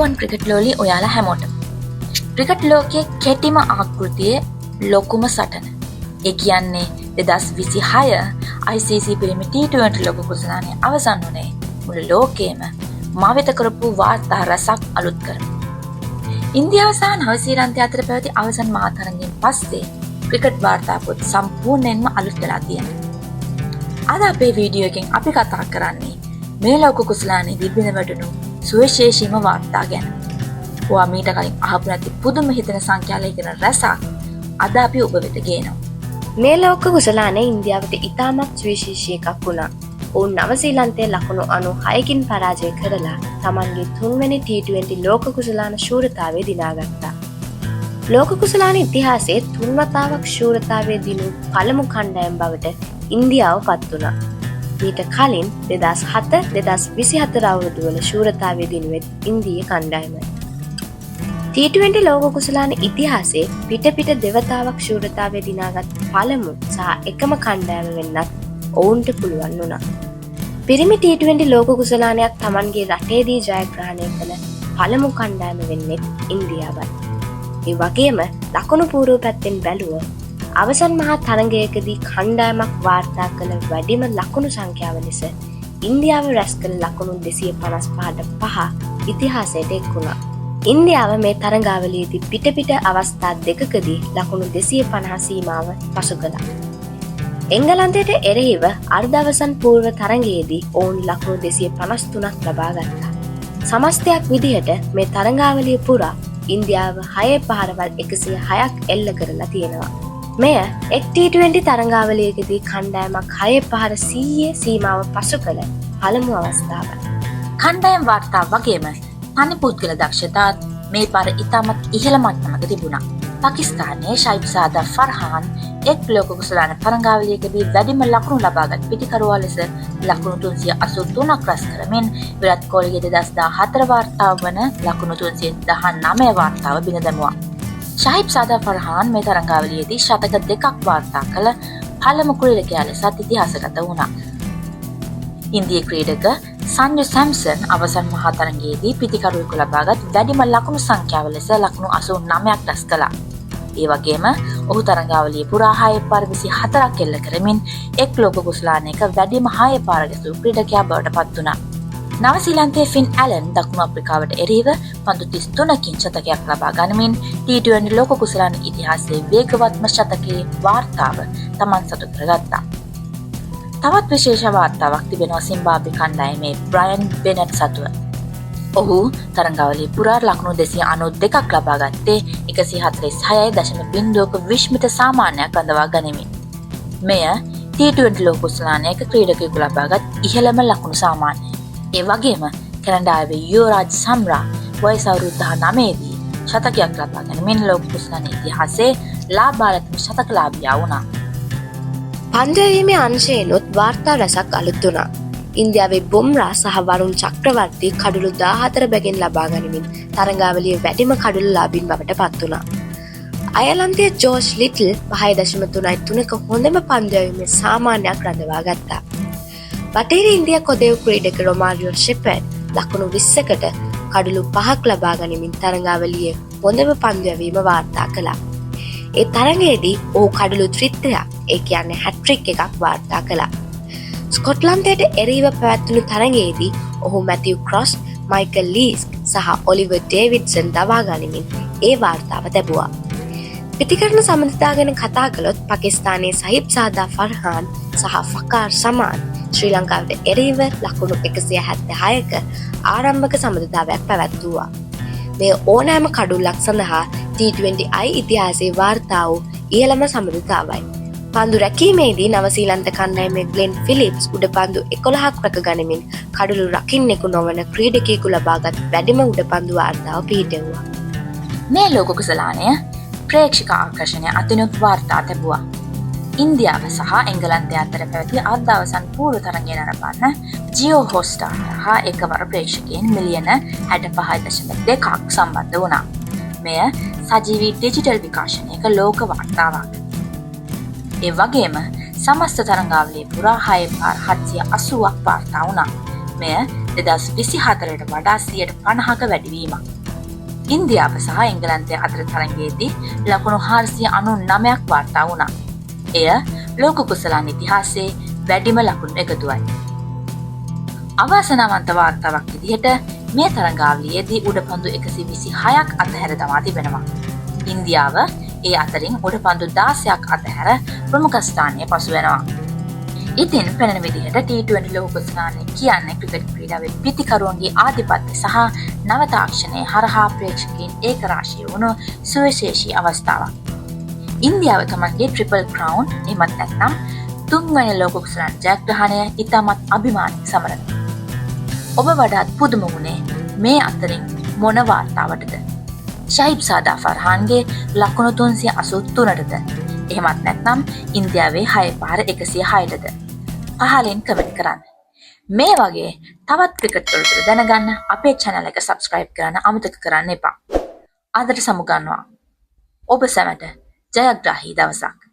අයිබෝන් ක්‍රිකට් ලෝලි ඔයාලා හැමෝටම. ක්‍රිකට් ලෝකයේ කෙටිම ආකෘතියේ ලොකුම සටන. ඒ කියන්නේ 2026 ICC පිරිමි T20 ලෝක කුසලානේ අවසන් වුණේ මුළු ලෝකෙම මාවිත කරපු වාර්තා රසක් අලුත් කරමින්. ඉන්දියාව සහ නවසීලන්තය අතර පැවති අවසන් මහතරගයෙන් පස්සේ ක්‍රිකට් වාර්තා පොත් සම්පූර්ණයෙන්ම අලුත් වෙලා තියෙනවා. අද අපේ වීඩියෝ එකෙන් අපි කතා කරන්නේ මේ ලෝක කුසලානේදී බිඳ වැටුණු සුවිශේෂීම වාර්තා ගැන. ඔයා මීට කලින් අහපු නැති පුදුම හිතෙන සංඛ්‍යාලයකින් රසක් අද අපි ඔබ වෙත ගේනවා. මේ ලෝක කුසලානේ ඉන්දියාවට ඉතාමත් සුවිශේෂී එකක් වුණා. ඔවුන් නවසීලන්තයේ ලකුණු 96කින් පරාජය කරලා තමන්ගේ 3 වෙනි T20 ලෝක කුසලාන ශූරතාවය දිනාගත්තා. ලෝක කුසලාන ඉතිහාසයේ 3 වතාවක් ශූරතාවය දිනු පළමු කණ්ඩායම් බවට ඉන්දියාව පත් වුණා. ඊට කලින් 2007 2024 අවුරුදුවල ශූරතාවය දිනුවෙත් ඉන්දීය කණ්ඩායමයි. T20 ලෝක කුසලාන ඉතිහාසයේ පිට දෙවතාවක් ශූරතාවය දිනාගත් පළමු සහ එකම කණ්ඩායම වෙන්නත් ඔවුන්ට පුළුවන් වුණා. පිරිමි T20 ලෝක කුසලානයක් Tamanගේ රටේදී ජයග්‍රහණය කළ පළමු කණ්ඩායම වෙන්නේ ඉන්දියාවයි. ඒ වගේම දකුණු පූර්ව පැත්තෙන් බැලුවොත් අවසන් මහා තරගයකදී කණ්ඩායමක් වාර්තා කළ වැඩිම ලකුණු සංඛ්‍යාව ලෙස ඉන්දියාව රැස් කළ ලකුණු 255 ඉතිහාසයට එක් වුණා. ඉන්දියාව මේ තරගාවලියේදී පිට අවස්ථා දෙකකදී ලකුණු 250 සීමාව පසු කළා. එංගලන්තයට එරෙහිව අර්ධවසන් පූර්ව තරගයේදී ඔවුන් ලකුණු 253ක් ලබා ගත්තා. සමස්තයක් විදිහට මේ තරගාවලිය පුරා ඉන්දියාව 6 පාරවල් 106ක් එල්ල කරලා තියෙනවා. මෙය එක් T20 තරගාවලියකදී කණ්ඩායමක් 6 පාර 100 සීමාව පසු කළ පළමු අවස්ථාවයි. කණ්ඩායම් වාර්තා වගේම තනි පුද්ගල දක්ෂතාවත් මේ පාර ඉතාමත් ඉහළ මට්ටමක තිබුණා. පාකිස්තානයේ ෂයිබ්සාදා ෆර්හාන් එක් ලෝක කුසලාන තරගාවලියකදී වැඩිම ලකුණු ලබාගත් පිටිකරුවා ලෙස ලකුණු 383ක් රැස් කරමින් විරාට් කෝලිගේ 2014 වාර්තාව වන ලකුණු 319 වාර්තාව බිඳ දැමුවා. ෂයිබ්සාදා ෆර්හාන් මේ තරගාවලියේදී ශතක 2ක් වාර්තා කළ පළමු ක්‍රීඩකයා ලෙසත් ඉතිහාසගත වුණා. ඉන්දිය ක්‍රීඩක සංජු සැම්සන් අවසන් මහා තරගයේදී පිටිකරුවෙකු ලබාගත් වැඩිම ලකුණු සංඛ්‍යාව ලෙස ලකුණු 89ක් රැස් කළා. ඒ වගේම ඔහු තරගාවලිය පුරා 6 පාර 24ක් එල්ල කරමින් එක් ලෝක කුසලානයක වැඩිම 6 පාර ගැසූ ක්‍රීඩකයා බවට පත් වුණා. නවසීලන්තයේ ෆින් ඇලන් දකුණු අප්‍රිකාවට එරෙහිව පන්දු 33කින් ශතකයක් ලබා ගනිමින් T20 ලෝක කුසලාන ඉතිහාසයේ වේගවත්ම ශතකයේ වාර්තාව තමන් සතු කරගත්තා. තවත් විශේෂ වාර්තාවක් තිබෙනවා සිම්බාබ්වේ කණ්ඩායමේ බ්‍රයන් බෙනට් සතුව. ඔහු තරගාවලිය පුරා ලකුණු 292ක් ලබා ගත්තේ 146.0ක විශ්මිත සාමාන්‍යයක් රඳවා ගනිමින්. මෙය T20 ලෝක කුසලානයක ක්‍රීඩකයෙකු ලබාගත් ඉහළම ලකුණු සාමාන්‍යය. ඒ වගේම කැනඩාවේ යුවරාජ් සම්රා වයස අවුරුදු 19දී ශතකයක් ලබා ගනිමින් ලෝක කුසලාන ඉතිහාසයේ ලාභාලතම ශතකලාභියා වුණා. පන්දවීමේ අංශයෙන්ොත් වාර්තා රැසක් අලුත් වුණා. ඉන්දියාවේ බුම්රා සහ වරුන් චක්‍රවර්ති කඩුළු 14 බැගින් ලබා ගනිමින් තරගාවලියේ වැඩිම කඩුළු ලාභීන් බවට පත් වුණා. අයර්ලන්තයේ ජෝෂ් ලිටල් 5.3ක හොඳම පන්දවීමේ සාමාන්‍යයක් රඳවා ගත්තා. බටහිර ඉන්දියා කොදෙව් ක්‍රීඩක රොමාරියෝ ෂෙපර්ඩ් ලකුණු 20කට කඩුළු 5ක් ලබා ගනිමින් තරගාවලියේ හොඳම පන්දවීම වාර්තා කළා. ඒ තරගයේදී ඔහු කඩුළු ත්‍රිත්වයක් ඒ කියන්නේ හැට්‍රික් එකක් වාර්තා කළා. ස්කොට්ලන්තයට එරෙහිව පැවැත්වුණු තරගයේදී ඔහු මැතිව් ක්‍රොස්, මයිකල් ලීස්ක් සහ ඔලිවර් ඩේවිඩ්සන් දවා ගනිමින් ඒ වාර්තාව ලැබුවා. පිටිකරණ සම්බන්ධතා ගැන කතා කළොත් පාකිස්තානයේ සහිබ්සාදා ෆර්හාන් සහ ෆකාර් සමාන් ශ්‍රී ලංකාවට එරෙහිව ලකුණු 176ක ආරම්භක සම්බන්ධතාවයක් පැවැත්වුවා. මේ ඕනෑම කඩුල්ලක් සඳහා T20I ඉතිහාසයේ වාර්තා වූ ඉහළම සම්බන්ධතාවයි. පන්දු රැකීමේදී නවසීලන්ත කණ්ඩායමේ ග්ලෙන් ෆිලිප්ස් උඩපන්දු 11ක් රැක ගනිමින් කඩුළු රකින්නෙකු නොවන ක්‍රීඩකයෙකු ලබාගත් වැඩිම උඩපන්දු වාර්තාව පිහිටෙව්වා. මේ ලෝක කුසලානය ප්‍රේක්ෂක ආකර්ෂණය අතිනුත් වාර්තා ලැබුවා. ඉන්දියාව සහ එංගලන්තය අතර පැවති අර්ධවසන් පූර්ව තරගය නරඹන්න ජියෝ හොස්ටාර් හා එකවර ප්‍රේක්ෂකයන් මිලියන 65.2ක් සම්බන්ධ වුණා. මෙය සජීවී ඩිජිටල් විකාශනයක ලෝක වාර්තාවක්. ඒ වගේම සමස්ත තරගාවලිය පුරා 6 පාර 780ක් වාර්තා වුණා. මෙය 2024ට වඩා 50%ක වැඩිවීමක්. ඉන්දියාව සහ එංගලන්තය අතර තරගයේදී ලකුණු 499ක් වාර්තා වුණා. එය ලෝක කුසලාන ඉතිහාසයේ වැඩිම ලකුණු එකතුවයි. අවාසනාවන්ත වාර්තාවක් විදිහට මේ තරගාවලියේදී උඩපන්දු 126ක් අතහැර දමා තිබෙනවා. ඉන්දියාව ඒ අතරින් උඩපන්දු 16ක් අතහැර ප්‍රමුඛ ස්ථානයේ පසු වෙනවා. ඉතින් පෙනෙන විදිහට T20 ලෝක කුසලානේ කියන්නේ ක්‍රිකට් ක්‍රීඩාවේ පිතිකරුවන්ගේ ආධිපත්‍ය සහ නව තාක්ෂණයේ හරහා ප්‍රේක්ෂකයන් ඒකරාශී වුණු සුවිශේෂී අවස්ථාවක්. ඉන්දියාව තමන්ගේ ට්‍රිපල් ක්‍රවුන් එහෙමත් නැත්නම් තුන්වැනි ලෝක කුසලාන ජයග්‍රහණය ඉතාමත් අභිමානයෙන් සමරනවා. ඔබ වඩාත් පුදුම වුණේ මේ අතරින් මොන වාර්තාවටද? ෂයිබ් සාදා ෆර්හාන්ගේ ලකුණු 383ටද? එහෙමත් නැත්නම් ඉන්දියාවේ 6 පාර 106ටද? පහලින් කමෙන්ට් කරන්න. මේ වගේ තවත් ක්‍රිකට් වලට දැනගන්න අපේ channel එක subscribe කරන්න අමතක කරන්න එපා. ආදර සමුගන්නවා. ඔබ සැමට ජයග්‍රාහී දවසක්.